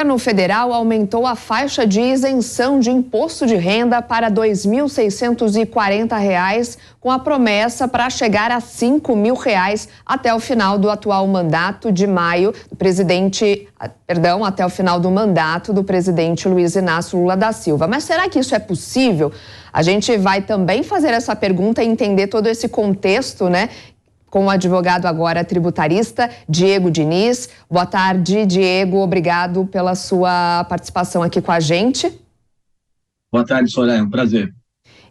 O governo federal aumentou a faixa de isenção de imposto de renda para R$ 2.640, com a promessa para chegar a R$ 5.000 até o final do atual mandato de maio até o final do mandato do presidente Luiz Inácio Lula da Silva. Mas será que isso é possível? A gente vai também fazer essa pergunta e entender todo esse contexto, né? Com o advogado agora tributarista, Diego Diniz. Boa tarde, Diego. Obrigado pela sua participação aqui com a gente. Boa tarde, Soraya. É um prazer.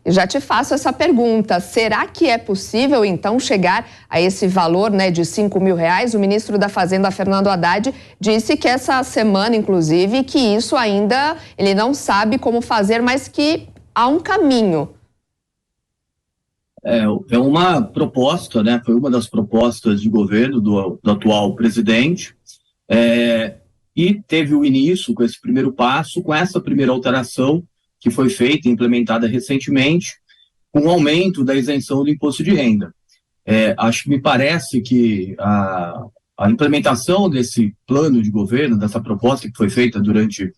E já te faço essa pergunta. Será que é possível, então, chegar a esse valor, né, de R$ 5.000? O ministro da Fazenda, Fernando Haddad, disse que essa semana, inclusive, que isso ainda ele não sabe como fazer, mas que há um caminho. É uma proposta, né? Foi uma das propostas de governo do atual presidente, e teve o início com esse primeiro passo, com essa primeira alteração que foi feita e implementada recentemente, com o aumento da isenção do imposto de renda. Me parece que a implementação desse plano de governo, dessa proposta que foi feita durante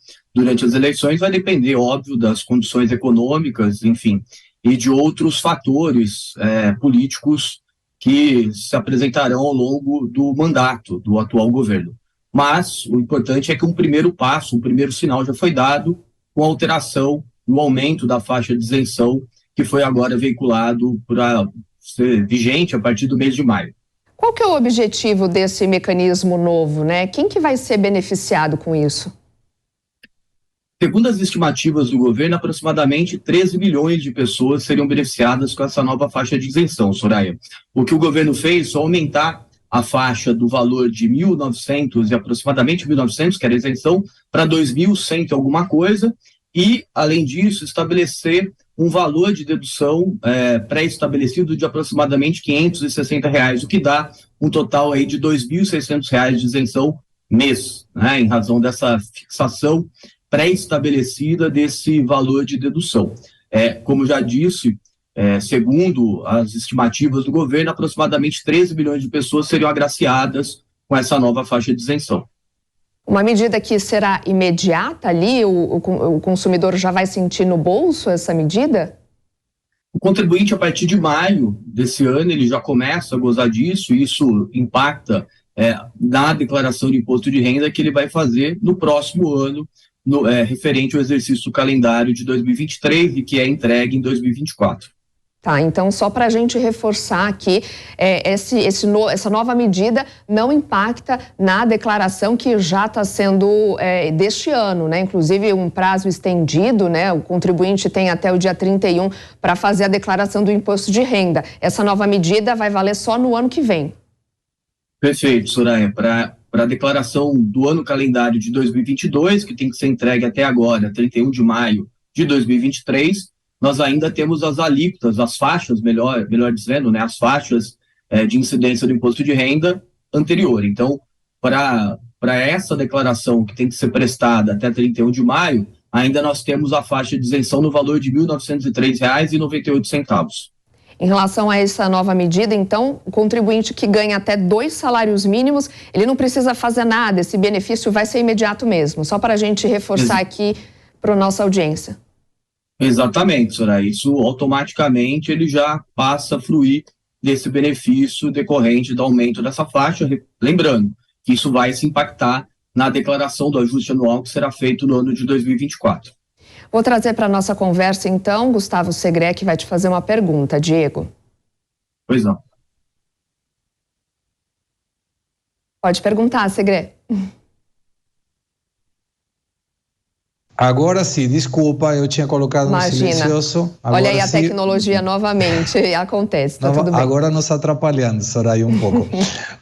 as eleições, vai depender, óbvio, das condições econômicas, enfim, e de outros fatores políticos que se apresentarão ao longo do mandato do atual governo. Mas o importante é que um primeiro passo, um primeiro sinal já foi dado com a alteração e o aumento da faixa de isenção que foi agora veiculado para ser vigente a partir do mês de maio. Qual que é o objetivo desse mecanismo novo, né? Quem que vai ser beneficiado com isso? Segundo as estimativas do governo, aproximadamente 13 milhões de pessoas seriam beneficiadas com essa nova faixa de isenção, Soraya. O que o governo fez foi aumentar a faixa do valor de 1.900 e aproximadamente 1.900, que era a isenção, para 2.100 e alguma coisa, e, além disso, estabelecer um valor de dedução pré-estabelecido de aproximadamente R$ 560, o que dá um total aí de R$ 2.600 de isenção mês, né, em razão dessa fixação pré-estabelecida desse valor de dedução. Como já disse, segundo as estimativas do governo, aproximadamente 13 milhões de pessoas seriam agraciadas com essa nova faixa de isenção. Uma medida que será imediata ali? O consumidor já vai sentir no bolso essa medida? O contribuinte, a partir de maio desse ano, ele já começa a gozar disso, e isso impacta na declaração de imposto de renda que ele vai fazer no próximo ano, referente ao exercício do calendário de 2023 e que é entregue em 2024. Tá, então só para a gente reforçar aqui, essa nova medida não impacta na declaração que já está sendo deste ano, né? Inclusive um prazo estendido, né? O contribuinte tem até o dia 31 para fazer a declaração do imposto de renda. Essa nova medida vai valer só no ano que vem. Perfeito, Soraya. Para a declaração do ano calendário de 2022, que tem que ser entregue até agora, 31 de maio de 2023, nós ainda temos as alíquotas, as faixas, melhor dizendo, né, as faixas de incidência do imposto de renda anterior. Então, para essa declaração que tem que ser prestada até 31 de maio, ainda nós temos a faixa de isenção no valor de R$ 1.903,98. Em relação a essa nova medida, então, o contribuinte que ganha até 2 salários mínimos, ele não precisa fazer nada, esse benefício vai ser imediato mesmo, só para a gente reforçar aqui para a nossa audiência. Exatamente, Soraya, isso automaticamente ele já passa a fruir desse benefício decorrente do aumento dessa faixa, lembrando que isso vai se impactar na declaração do ajuste anual que será feito no ano de 2024. Vou trazer para a nossa conversa, então, Gustavo Segré, que vai te fazer uma pergunta. Diego. Pois não. Pode perguntar, Segré. Agora sim, desculpa, eu tinha colocado no silencioso. Agora olha aí a tecnologia novamente, acontece, tá tudo bem. Agora nos atrapalhando, Soraya, um pouco.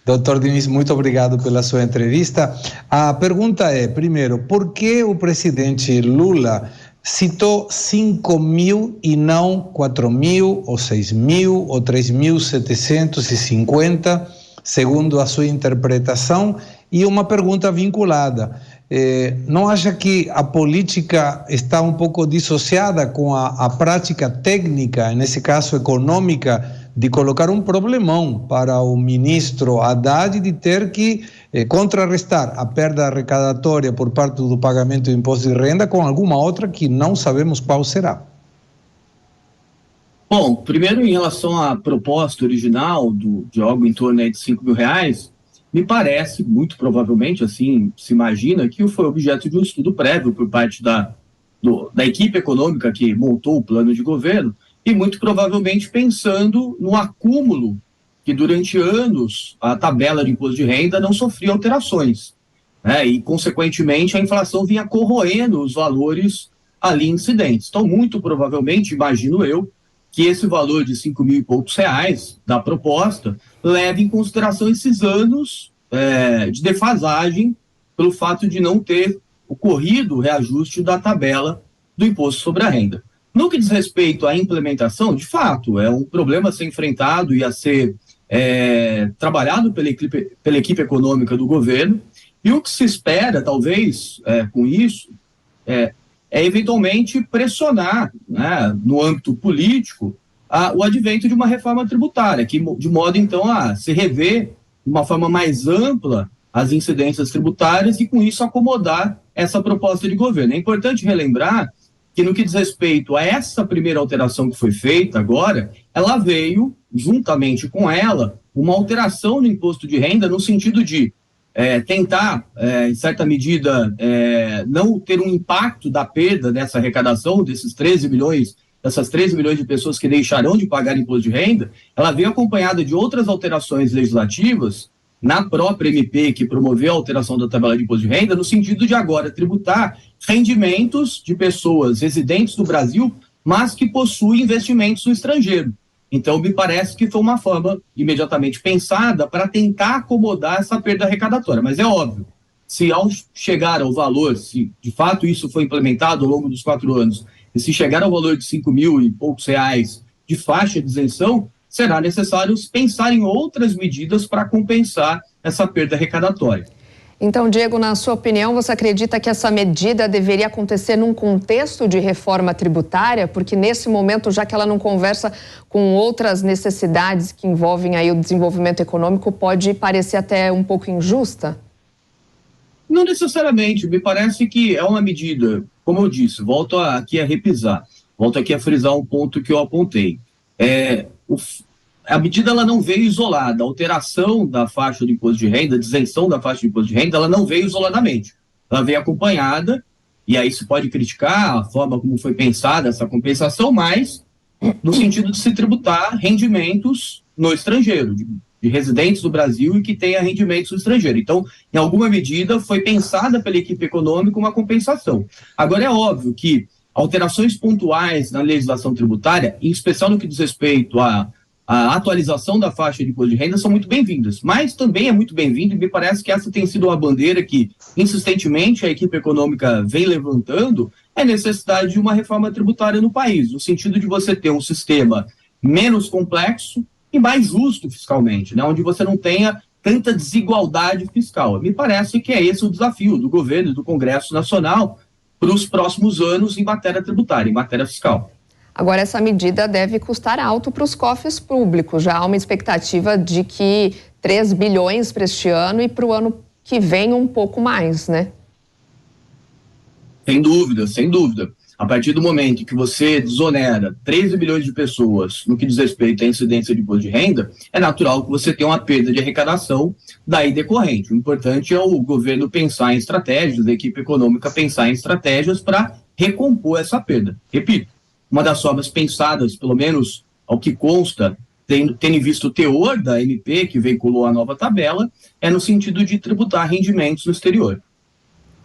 Doutor Diniz, muito obrigado pela sua entrevista. A pergunta é, primeiro, por que o presidente Lula citou 5.000 e não 4.000, ou 6.000, ou 3.750, segundo a sua interpretação? E uma pergunta vinculada. Não acha que a política está um pouco dissociada com a prática técnica, nesse caso econômica, de colocar um problemão para o ministro Haddad de ter que contrarrestar a perda arrecadatória por parte do pagamento do imposto de renda com alguma outra que não sabemos qual será. Bom, primeiro em relação à proposta original de algo em torno aí de R$5.000, me parece, muito provavelmente, assim se imagina, que foi objeto de um estudo prévio por parte da equipe econômica que montou o plano de governo e muito provavelmente pensando no acúmulo que durante anos a tabela de imposto de renda não sofria alterações, né? E, consequentemente, a inflação vinha corroendo os valores ali incidentes. Então, muito provavelmente, imagino eu, que esse valor de R$5.000 e poucos da proposta leve em consideração esses anos de defasagem pelo fato de não ter ocorrido o reajuste da tabela do imposto sobre a renda. No que diz respeito à implementação, de fato, é um problema a ser enfrentado e a ser trabalhado pela equipe econômica do governo, e o que se espera, talvez, com isso, é eventualmente pressionar, né, no âmbito político o advento de uma reforma tributária, de modo, então, a se rever de uma forma mais ampla as incidências tributárias e, com isso, acomodar essa proposta de governo. É importante relembrar que, no que diz respeito a essa primeira alteração que foi feita agora, ela veio, juntamente com ela, uma alteração no imposto de renda no sentido de tentar, em certa medida, não ter um impacto da perda dessa arrecadação, dessas 13 milhões de pessoas que deixarão de pagar imposto de renda. Ela veio acompanhada de outras alterações legislativas na própria MP que promoveu a alteração da tabela de imposto de renda, no sentido de agora tributar rendimentos de pessoas residentes no Brasil, mas que possuem investimentos no estrangeiro. Então, me parece que foi uma forma imediatamente pensada para tentar acomodar essa perda arrecadatória. Mas é óbvio, se ao chegar ao valor, se de fato isso foi implementado ao longo dos 4 anos, e se chegar ao valor de R$5.000 e poucos de faixa de isenção, será necessário pensar em outras medidas para compensar essa perda arrecadatória. Então, Diego, na sua opinião, você acredita que essa medida deveria acontecer num contexto de reforma tributária? Porque nesse momento, já que ela não conversa com outras necessidades que envolvem aí o desenvolvimento econômico, pode parecer até um pouco injusta? Não necessariamente. Me parece que é uma medida, como eu disse, volto aqui a frisar um ponto que eu apontei. A medida ela não veio isolada, a alteração da faixa de imposto de renda, a isenção da faixa de imposto de renda, ela não veio isoladamente. Ela veio acompanhada, e aí se pode criticar a forma como foi pensada essa compensação, mas no sentido de se tributar rendimentos no estrangeiro, de residentes do Brasil e que tenha rendimentos no estrangeiro. Então, em alguma medida, foi pensada pela equipe econômica uma compensação. Agora, é óbvio que alterações pontuais na legislação tributária, em especial no que diz respeito à atualização da faixa de imposto de renda, são muito bem-vindas, mas também é muito bem-vindo, e me parece que essa tem sido uma bandeira que insistentemente a equipe econômica vem levantando, é a necessidade de uma reforma tributária no país, no sentido de você ter um sistema menos complexo e mais justo fiscalmente, né, onde você não tenha tanta desigualdade fiscal. Me parece que é esse o desafio do governo e do Congresso Nacional para os próximos anos em matéria tributária, em matéria fiscal. Agora, essa medida deve custar alto para os cofres públicos. Já há uma expectativa de que 3 bilhões para este ano e para o ano que vem um pouco mais, né? Sem dúvida, sem dúvida. A partir do momento que você desonera 13 bilhões de pessoas no que diz respeito à incidência de imposto de renda, é natural que você tenha uma perda de arrecadação daí decorrente. O importante é o governo pensar em estratégias, a equipe econômica pensar em estratégias para recompor essa perda. Repito, uma das formas pensadas, pelo menos ao que consta, tendo visto o teor da MP que veiculou a nova tabela, é no sentido de tributar rendimentos no exterior.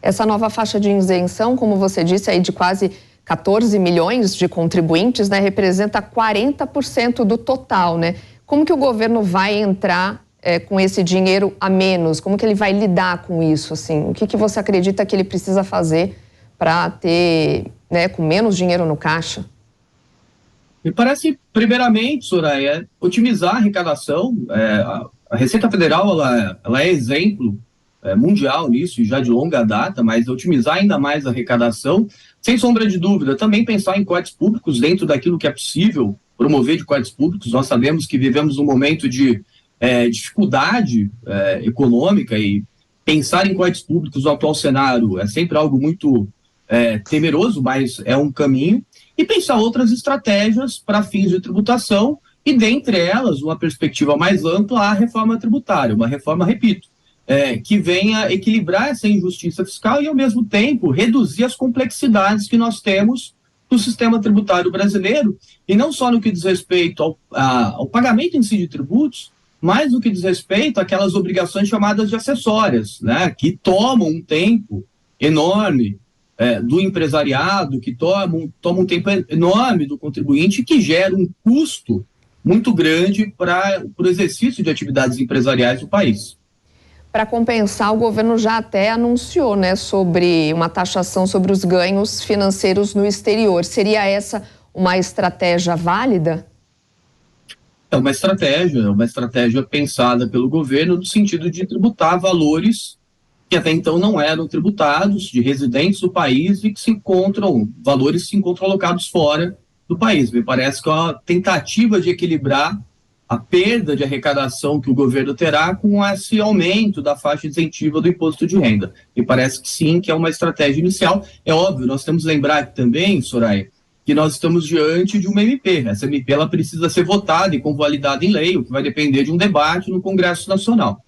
Essa nova faixa de isenção, como você disse, aí de quase 14 milhões de contribuintes, né, representa 40% do total, né? Como que o governo vai entrar com esse dinheiro a menos? Como que ele vai lidar com isso, assim? O que você acredita que ele precisa fazer para ter, né, com menos dinheiro no caixa? Me parece, primeiramente, Soraya, otimizar a arrecadação. A Receita Federal ela é exemplo mundial nisso, já de longa data, mas otimizar ainda mais a arrecadação, sem sombra de dúvida, também pensar em cortes públicos dentro daquilo que é possível promover de códigos públicos. Nós sabemos que vivemos um momento de dificuldade econômica, e pensar em códigos públicos no atual cenário é sempre algo muito temeroso, mas é um caminho, e pensar outras estratégias para fins de tributação, e dentre elas, uma perspectiva mais ampla, a reforma tributária, uma reforma, repito, que venha equilibrar essa injustiça fiscal e, ao mesmo tempo, reduzir as complexidades que nós temos do sistema tributário brasileiro, e não só no que diz respeito ao pagamento em si de tributos, mas no que diz respeito àquelas obrigações chamadas de acessórias, né, que tomam um tempo enorme do empresariado, que tomam um tempo enorme do contribuinte, que gera um custo muito grande para o exercício de atividades empresariais do país. Para compensar, o governo já até anunciou, né, sobre uma taxação sobre os ganhos financeiros no exterior. Seria essa uma estratégia válida? É uma estratégia pensada pelo governo no sentido de tributar valores que até então não eram tributados, de residentes do país, e que valores que se encontram alocados fora do país. Me parece que é uma tentativa de equilibrar a perda de arrecadação que o governo terá com esse aumento da faixa isentiva do imposto de renda. Me parece que sim, que é uma estratégia inicial. É óbvio, nós temos que lembrar também, Soraya, que nós estamos diante de uma MP. Essa MP ela precisa ser votada e convalidada em lei, o que vai depender de um debate no Congresso Nacional.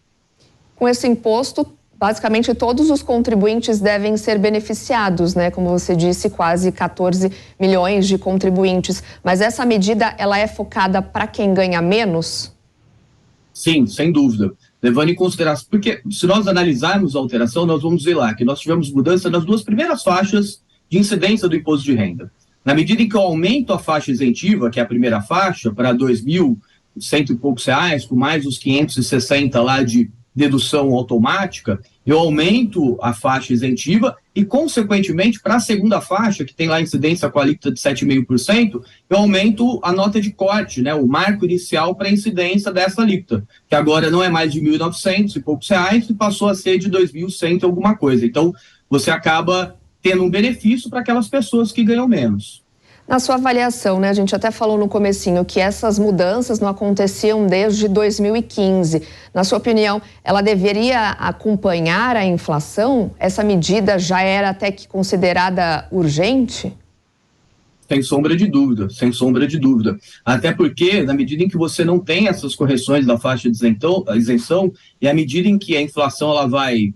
Com esse imposto, basicamente todos os contribuintes devem ser beneficiados, né? Como você disse, quase 14 milhões de contribuintes. Mas essa medida, ela é focada para quem ganha menos? Sim, sem dúvida. Levando em consideração, porque se nós analisarmos a alteração, nós vamos ver lá que nós tivemos mudança nas duas primeiras faixas de incidência do imposto de renda. Na medida em que eu aumento a faixa isentiva, que é a primeira faixa, para R$ 2.100 e poucos reais, com mais os 560 lá de dedução automática, eu aumento a faixa isentiva e, consequentemente, para a segunda faixa, que tem lá incidência com a alíquota de 7,5%, eu aumento a nota de corte, né, o marco inicial para a incidência dessa alíquota, que agora não é mais de R$ 1.900 e poucos reais, e passou a ser de 2.100 alguma coisa. Então, você acaba tendo um benefício para aquelas pessoas que ganham menos. Na sua avaliação, né, a gente até falou no comecinho que essas mudanças não aconteciam desde 2015. Na sua opinião, ela deveria acompanhar a inflação? Essa medida já era até que considerada urgente? Sem sombra de dúvida, sem sombra de dúvida. Até porque, na medida em que você não tem essas correções da faixa de isenção, e à medida em que a inflação ela vai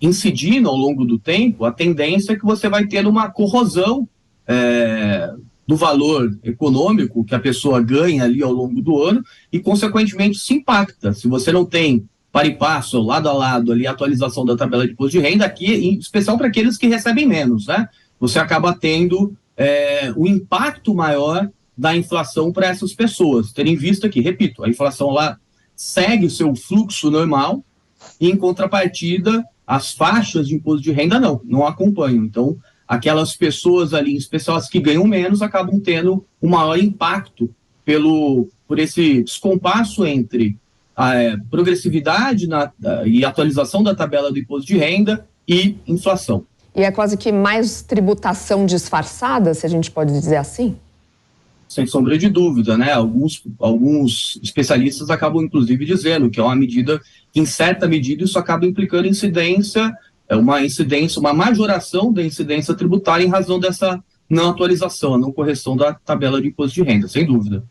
incidindo ao longo do tempo, a tendência é que você vai ter uma corrosão do valor econômico que a pessoa ganha ali ao longo do ano e, consequentemente, se impacta. Se você não tem para e passo, lado a lado, ali, a atualização da tabela de imposto de renda, aqui, em especial para aqueles que recebem menos, né? Você acaba tendo o impacto maior da inflação para essas pessoas. Tendo em vista que, repito, a inflação lá segue o seu fluxo normal e, em contrapartida, as faixas de imposto de renda não acompanham. Então, aquelas pessoas ali, em especial as que ganham menos, acabam tendo um maior impacto por esse descompasso entre a progressividade e atualização da tabela do imposto de renda e inflação. E é quase que mais tributação disfarçada, se a gente pode dizer assim? Sem sombra de dúvida, né? Alguns especialistas acabam, inclusive, dizendo que é uma medida que, em certa medida, isso acaba implicando uma majoração da incidência tributária em razão dessa não atualização, a não correção da tabela de imposto de renda, sem dúvida.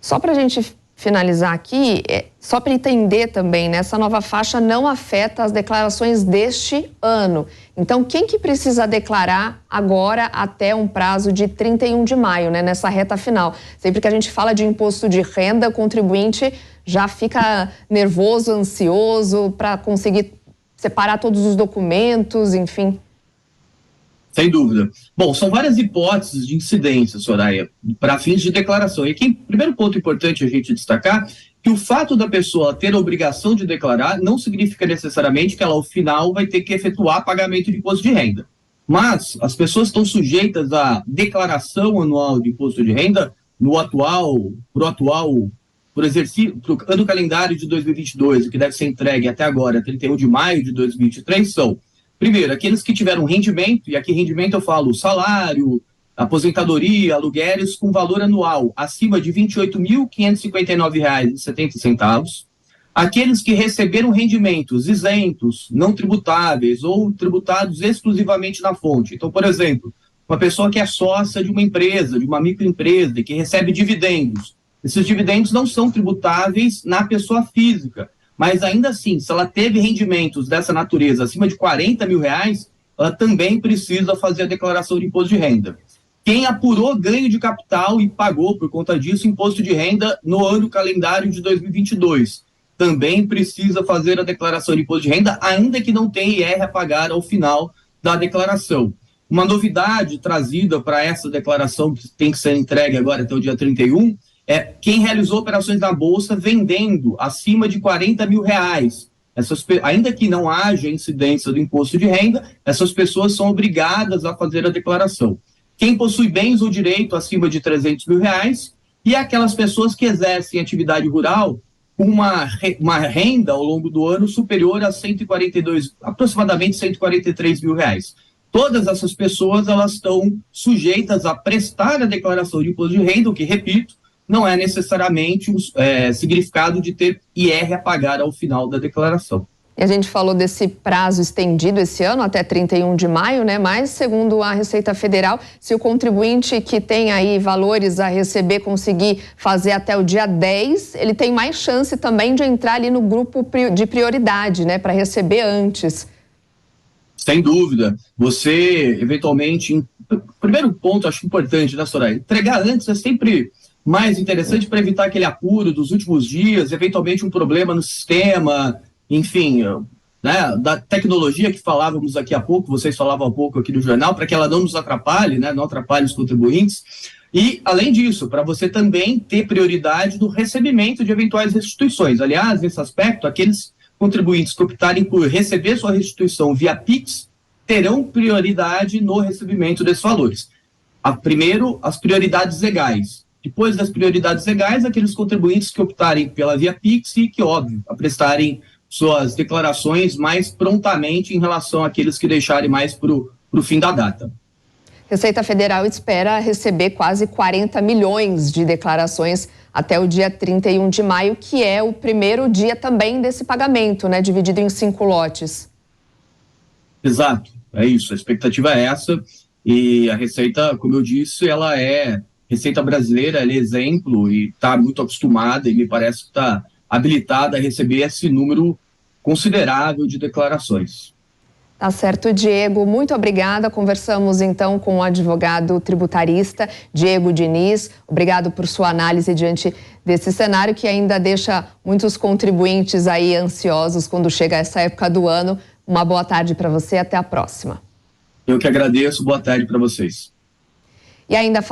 Só para a gente finalizar aqui, só para entender também, né, essa nova faixa não afeta as declarações deste ano. Então, quem que precisa declarar agora até um prazo de 31 de maio, né, nessa reta final? Sempre que a gente fala de imposto de renda, o contribuinte já fica nervoso, ansioso para conseguir separar todos os documentos, enfim. Sem dúvida. Bom, são várias hipóteses de incidência, Soraya, para fins de declaração. E aqui, primeiro ponto importante a gente destacar, que o fato da pessoa ter a obrigação de declarar não significa necessariamente que ela, ao final, vai ter que efetuar pagamento de imposto de renda. Mas as pessoas estão sujeitas à declaração anual de imposto de renda por exercício, pro ano calendário de 2022, que deve ser entregue até agora, 31 de maio de 2023, são, primeiro, aqueles que tiveram rendimento, e aqui rendimento eu falo salário, aposentadoria, aluguéis com valor anual acima de R$ 28.559,70. Aqueles que receberam rendimentos isentos, não tributáveis ou tributados exclusivamente na fonte. Então, por exemplo, uma pessoa que é sócia de uma empresa, de uma microempresa, que recebe dividendos. Esses dividendos não são tributáveis na pessoa física, mas ainda assim, se ela teve rendimentos dessa natureza acima de R$ 40 mil, ela também precisa fazer a declaração de imposto de renda. Quem apurou ganho de capital e pagou, por conta disso, imposto de renda no ano calendário de 2022, também precisa fazer a declaração de imposto de renda, ainda que não tenha IR a pagar ao final da declaração. Uma novidade trazida para essa declaração, que tem que ser entregue agora até o dia 31, é quem realizou operações na Bolsa vendendo acima de R$ 40 mil. Ainda que não haja incidência do imposto de renda, essas pessoas são obrigadas a fazer a declaração. Quem possui bens ou direito acima de R$ 300 mil e aquelas pessoas que exercem atividade rural com uma renda ao longo do ano superior a aproximadamente R$ 143 mil. Todas essas pessoas, elas estão sujeitas a prestar a declaração de imposto de renda, o que, repito, não é necessariamente significado de ter IR a pagar ao final da declaração. E a gente falou desse prazo estendido esse ano, até 31 de maio, né? Mas, segundo a Receita Federal, se o contribuinte que tem aí valores a receber conseguir fazer até o dia 10, ele tem mais chance também de entrar ali no grupo de prioridade, né? Para receber antes. Sem dúvida. Você, eventualmente... Primeiro ponto, acho importante, né, Soraya? Entregar antes é sempre mais interessante para evitar aquele apuro dos últimos dias, eventualmente um problema no sistema... Enfim, né, da tecnologia que falávamos aqui há pouco, vocês falavam há pouco aqui no jornal, para que ela não nos atrapalhe, né, não atrapalhe os contribuintes. E, além disso, para você também ter prioridade no recebimento de eventuais restituições. Aliás, nesse aspecto, aqueles contribuintes que optarem por receber sua restituição via Pix terão prioridade no recebimento desses valores. Primeiro, as prioridades legais. Depois das prioridades legais, aqueles contribuintes que optarem pela via Pix e que, óbvio, prestarem suas declarações mais prontamente em relação àqueles que deixarem mais para o fim da data. Receita Federal espera receber quase 40 milhões de declarações até o dia 31 de maio, que é o primeiro dia também desse pagamento, né, dividido em 5 lotes. Exato, é isso, a expectativa é essa, e a Receita, como eu disse, ela é Receita brasileira, ela é exemplo e está muito acostumada e me parece que está habilitada a receber esse número considerável de declarações. Tá certo, Diego. Muito obrigada. Conversamos então com o advogado tributarista Diego Diniz. Obrigado por sua análise diante desse cenário que ainda deixa muitos contribuintes aí ansiosos quando chega essa época do ano. Uma boa tarde para você. Até a próxima. Eu que agradeço. Boa tarde para vocês. E ainda